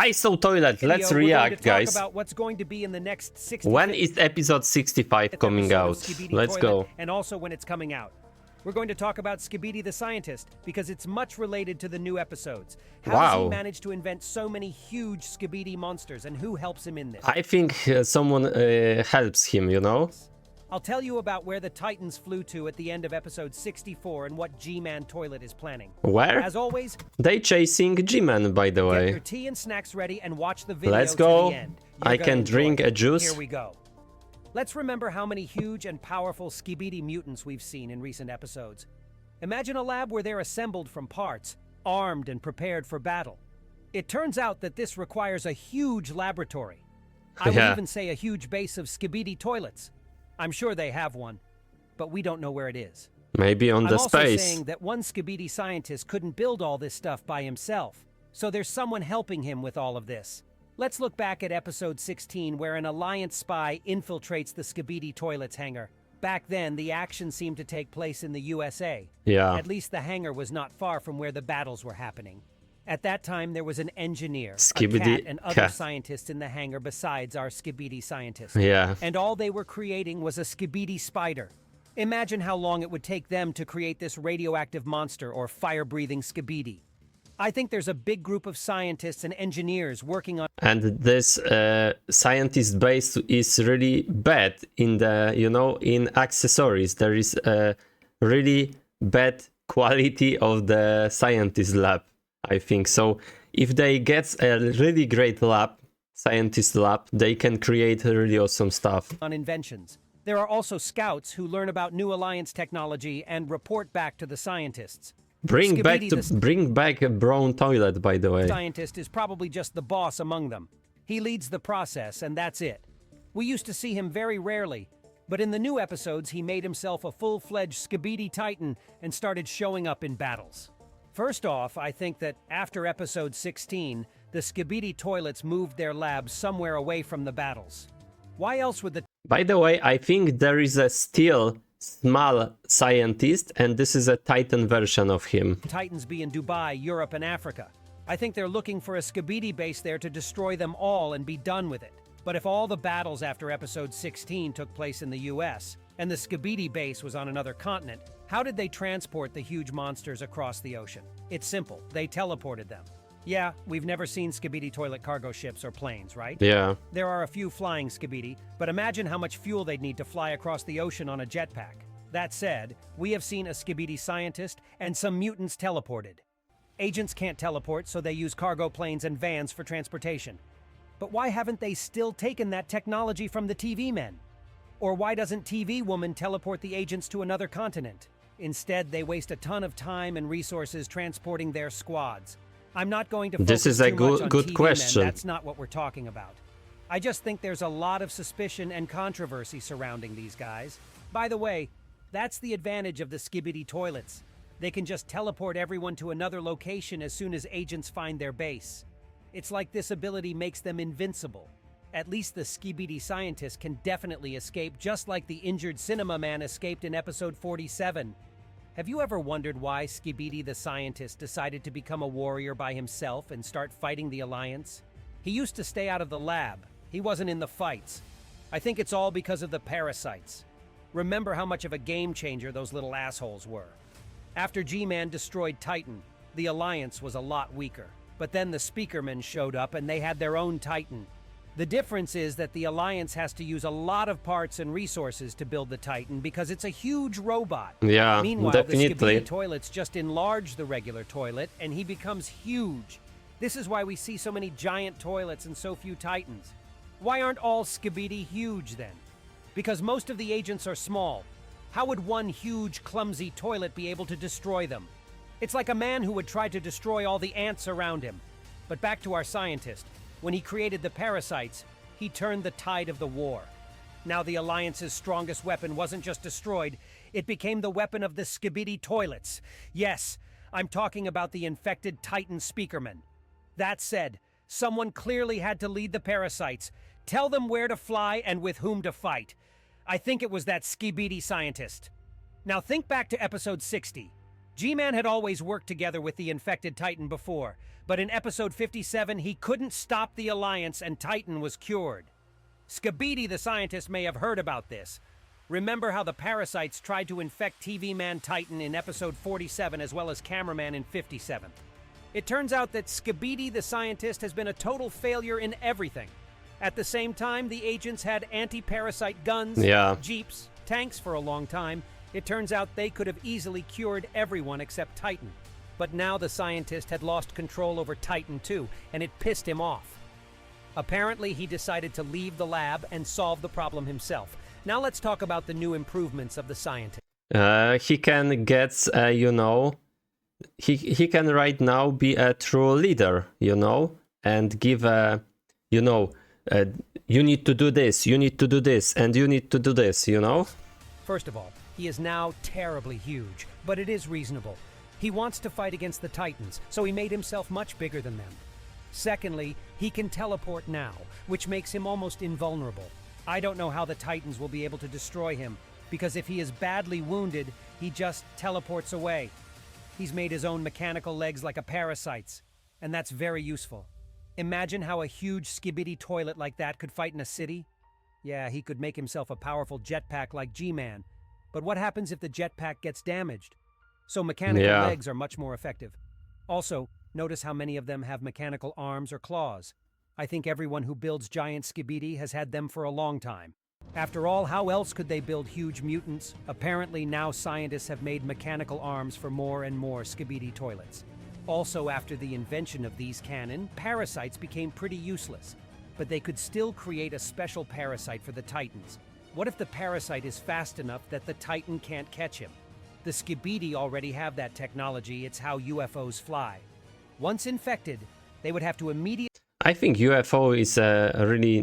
ISOTOILET, let's react, guys. About what's going to be in the next 60 When is episode 65 coming out? Let's go. And also when it's coming out. We're going to talk about Skibidi the Scientist because it's much related to the new episodes. How does he manage to invent so many huge Skibidi monsters, and who helps him in this? I think someone helps him, you know? I'll tell you about where the Titans flew to at the end of episode 64 and what G-Man Toilet is planning. Where? As always, they chasing G-Man, by the way. Get your tea and snacks ready and watch the video. Let's go. To the end. I can drink a juice. Here we go. Let's remember how many huge and powerful Skibidi mutants we've seen in recent episodes. Imagine a lab where they're assembled from parts, armed and prepared for battle. It turns out that this requires a huge laboratory. I would even say a huge base of Skibidi toilets. I'm sure they have one, but we don't know where it is. Maybe on the space. I'm also saying that one Skibidi scientist couldn't build all this stuff by himself, so there's someone helping him with all of this. Let's look back at episode 16, where an Alliance spy infiltrates the Skibidi Toilet's hangar. Back then, the action seemed to take place in the USA. Yeah. At least the hangar was not far from where the battles were happening. At that time, there was an engineer, a cat, and other scientists in the hangar besides our Skibidi Scientist. Yeah. And all they were creating was a Skibidi spider. Imagine how long it would take them to create this radioactive monster or fire-breathing Skibidi. I think there's a big group of scientists and engineers working on... And this scientist base is really bad in the, you know, in accessories. There is a really bad quality of the scientist lab, I think. So if they get a really great lab, scientist lab, they can create really awesome stuff. On inventions. There are also scouts who learn about new Alliance technology and report back to the scientists. Bring back a brown toilet, by the way. Scientist is probably just the boss among them. He leads the process, and that's it. We used to see him very rarely, but in the new episodes, he made himself a full-fledged Skibidi Titan and started showing up in battles. First off, I think that after episode 16, the Skibidi Toilets moved their labs somewhere away from the battles. Why else would the... By the way, I think there is a still small scientist, and this is a Titan version of him. Titans be in Dubai, Europe, and Africa. I think they're looking for a Skibidi base there to destroy them all and be done with it. But if all the battles after episode 16 took place in the US, and the Skibidi base was on another continent, how did they transport the huge monsters across the ocean? It's simple. They teleported them. Yeah, we've never seen Skibidi Toilet cargo ships or planes, right? Yeah. There are a few flying Skibidi, but imagine how much fuel they'd need to fly across the ocean on a jetpack. That said, we have seen a Skibidi Scientist and some mutants teleported. Agents can't teleport, so they use cargo planes and vans for transportation. But why haven't they still taken that technology from the TV men? Or why doesn't TV Woman teleport the agents to another continent? Instead, they waste a ton of time and resources transporting their squads. I'm not going to focus this is a good question. That's not what we're talking about. I just think there's a lot of suspicion and controversy surrounding these guys. By the way, that's the advantage of the Skibidi Toilets. They can just teleport everyone to another location as soon as agents find their base. It's like this ability makes them invincible. At least the Skibidi Scientist can definitely escape, just like the injured Cinema Man escaped in episode 47. Have you ever wondered why Skibidi the Scientist decided to become a warrior by himself and start fighting the Alliance? He used to stay out of the lab. He wasn't in the fights. I think it's all because of the parasites. Remember how much of a game changer those little assholes were. After G-Man destroyed Titan, the Alliance was a lot weaker. But then the Speakermen showed up and they had their own Titan. The difference is that the Alliance has to use a lot of parts and resources to build the Titan because it's a huge robot. Yeah, Meanwhile, definitely. the Skibidi Toilets just enlarge the regular toilet and he becomes huge. This is why we see so many giant toilets and so few Titans. Why aren't all Skibidi huge then? Because most of the agents are small. How would one huge, clumsy toilet be able to destroy them? It's like a man who would try to destroy all the ants around him. But back to our scientist. When he created the parasites, he turned the tide of the war. Now the Alliance's strongest weapon wasn't just destroyed, it became the weapon of the Skibidi Toilets. Yes, I'm talking about the infected Titan Speakermen. That said, someone clearly had to lead the parasites, tell them where to fly and with whom to fight. I think it was that Skibidi Scientist. Now think back to episode 60. G-Man had always worked together with the infected Titan before, but in episode 57 he couldn't stop the alliance and Titan was cured. Skibidi the Scientist may have heard about this. Remember how the parasites tried to infect TV Man Titan in episode 47 as well as Cameraman in 57. It turns out that Skibidi the Scientist has been a total failure in everything. At the same time, the agents had anti-parasite guns, jeeps, tanks for a long time. It turns out they could have easily cured everyone except Titan. But now the scientist had lost control over Titan too, and it pissed him off. Apparently, he decided to leave the lab and solve the problem himself. Now let's talk about the new improvements of the scientist. He can get, he can right now be a true leader, and give a, you need to do this, you need to do this, and you need to do this, First of all, he is now terribly huge, but it is reasonable. He wants to fight against the Titans, so he made himself much bigger than them. Secondly, he can teleport now, which makes him almost invulnerable. I don't know how the Titans will be able to destroy him, because if he is badly wounded, he just teleports away. He's made his own mechanical legs like a parasite's, and that's very useful. Imagine how a huge Skibidi toilet like that could fight in a city. Yeah, he could make himself a powerful jetpack like G-Man, but what happens if the jetpack gets damaged? So mechanical legs are much more effective. Also, notice how many of them have mechanical arms or claws. I think everyone who builds giant Skibidi has had them for a long time. After all, how else could they build huge mutants? Apparently now scientists have made mechanical arms for more and more Skibidi toilets. Also, after the invention of these cannon, parasites became pretty useless. But they could still create a special parasite for the Titans. What if the parasite is fast enough that the Titan can't catch him? The Skibidi already have that technology. It's how UFOs fly. Once infected, they would have to immediately... I think UFO is a really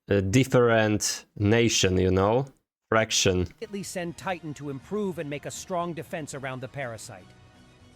a different nation, fraction. Send Titan to improve and make a strong defense around the parasite.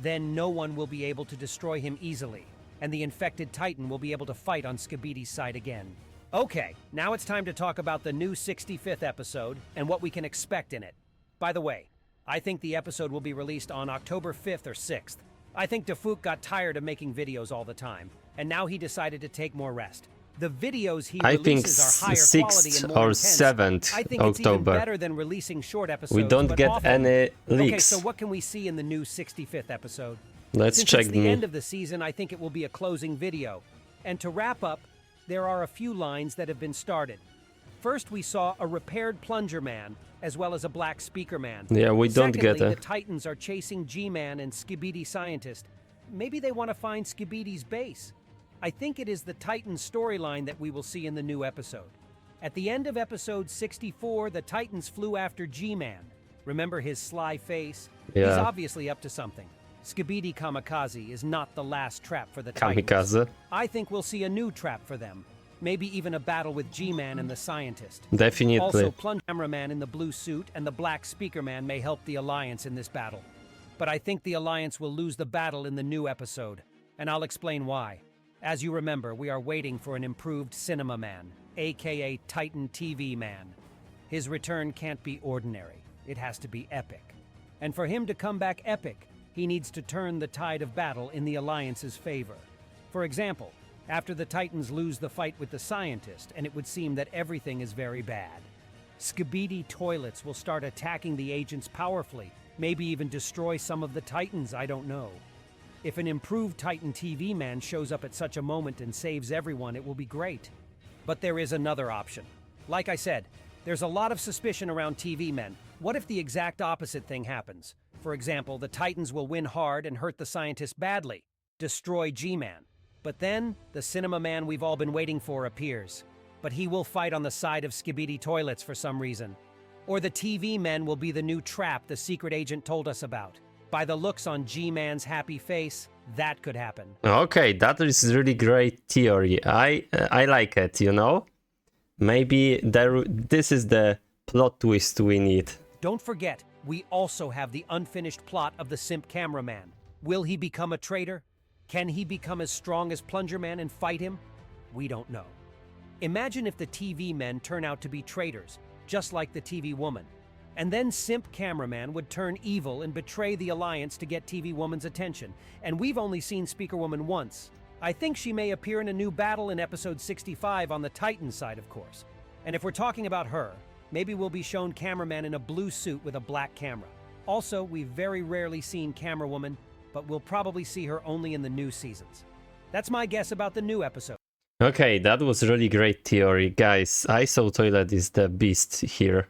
Then no one will be able to destroy him easily, and the infected Titan will be able to fight on Skibidi's side again. Okay, now it's time to talk about the new 65th episode and what we can expect in it. By the way, I think the episode will be released on October 5th or 6th. I think Defuk got tired of making videos all the time, and now he decided to take more rest. The videos he releases are higher quality and more intense. 7th I think it's even better than releasing short episodes. We don't get any leaks. Okay, so what can we see in the new 65th episode? Let's check it's the end of the season, I think it will be a closing video. And to wrap up, there are a few lines that have been started. First, we saw a repaired plunger man, as well as a black speaker man. Yeah, we don't Secondly, get it. The Titans are chasing G-Man and Skibidi Scientist. Maybe they want to find Skibidi's base. I think it is the Titan storyline that we will see in the new episode. At the end of episode 64, the Titans flew after G-Man. Remember his sly face? Yeah. He's obviously up to something. Skibidi Kamikaze is not the last trap for the Kamikaze. Titans. I think we'll see a new trap for them. Maybe even a battle with G-Man and the Scientist. Definitely. Also, Plunge Cameraman in the blue suit and the black speaker man may help the Alliance in this battle. But I think the Alliance will lose the battle in the new episode. And I'll explain why. As you remember, we are waiting for an improved Cinema Man, aka Titan TV Man. His return can't be ordinary. It has to be epic. And for him to come back epic, he needs to turn the tide of battle in the Alliance's favor. For example, after the Titans lose the fight with the Scientist, and it would seem that everything is very bad, Skibidi Toilets will start attacking the agents powerfully, maybe even destroy some of the Titans, I don't know. If an improved Titan TV man shows up at such a moment and saves everyone, it will be great. But there is another option. Like I said, there's a lot of suspicion around TV men. What if the exact opposite thing happens? For example, the Titans will win hard and hurt the Scientist badly, destroy G-Man. But then, the Cinema Man we've all been waiting for appears. But he will fight on the side of Skibidi Toilets for some reason. Or the TV men will be the new trap the secret agent told us about. By the looks on G-Man's happy face, that could happen. Okay, that is really great theory. I like it, Maybe this is the plot twist we need. Don't forget, we also have the unfinished plot of the Simp Cameraman. Will he become a traitor? Can he become as strong as Plunger Man and fight him? We don't know. Imagine if the TV men turn out to be traitors, just like the TV woman. And then Simp Cameraman would turn evil and betray the Alliance to get TV Woman's attention. And we've only seen Speaker Woman once. I think she may appear in a new battle in episode 65 on the Titan side, of course. And if we're talking about her, maybe we'll be shown Cameraman in a blue suit with a black camera. Also, we've very rarely seen Camera Woman, but we'll probably see her only in the new seasons. That's my guess about the new episode. Okay, that was really great theory, guys. ISOTOILET is the beast here.